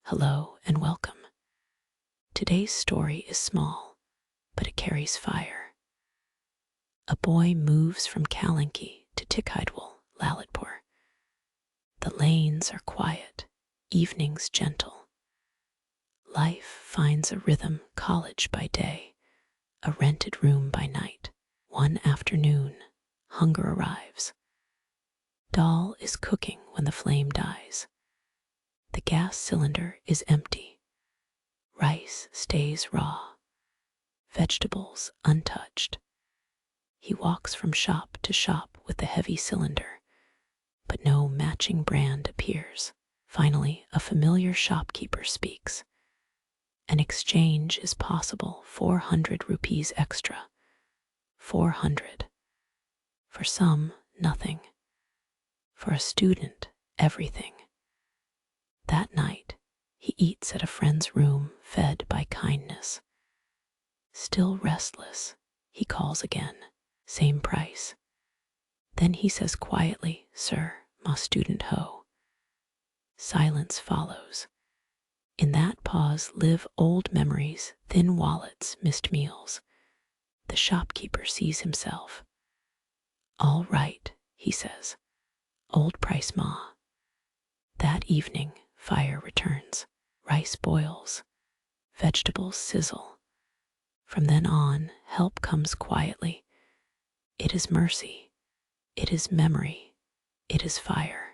Hello and welcome. Today's story is small, but it carries fire. A boy moves from Kalanki to Tikhidewal, Lalitpur. The lanes are quiet, evenings gentle. Life finds a rhythm, college by day, a rented room by night. One afternoon, hunger arrives. Dal is cooking when the flame dies. The gas cylinder is empty. Rice stays raw. Vegetables untouched. He walks from shop to shop with the heavy cylinder, but no matching brand appears. Finally, a familiar shopkeeper speaks. An exchange is possible, 400 rupees extra. 400. For some, nothing. For a student, everything. That night, he eats at a friend's room, fed by kindness. Still restless, he calls again. Same price. Then he says quietly, "Sir, ma student ho." Silence follows. In that pause live old memories, thin wallets, missed meals. The shopkeeper sees himself. "All right," he says. "Old price, ma." That evening, fire returns. Rice boils. Vegetables sizzle. From then on, help comes quietly. It is mercy. It is memory. It is fire.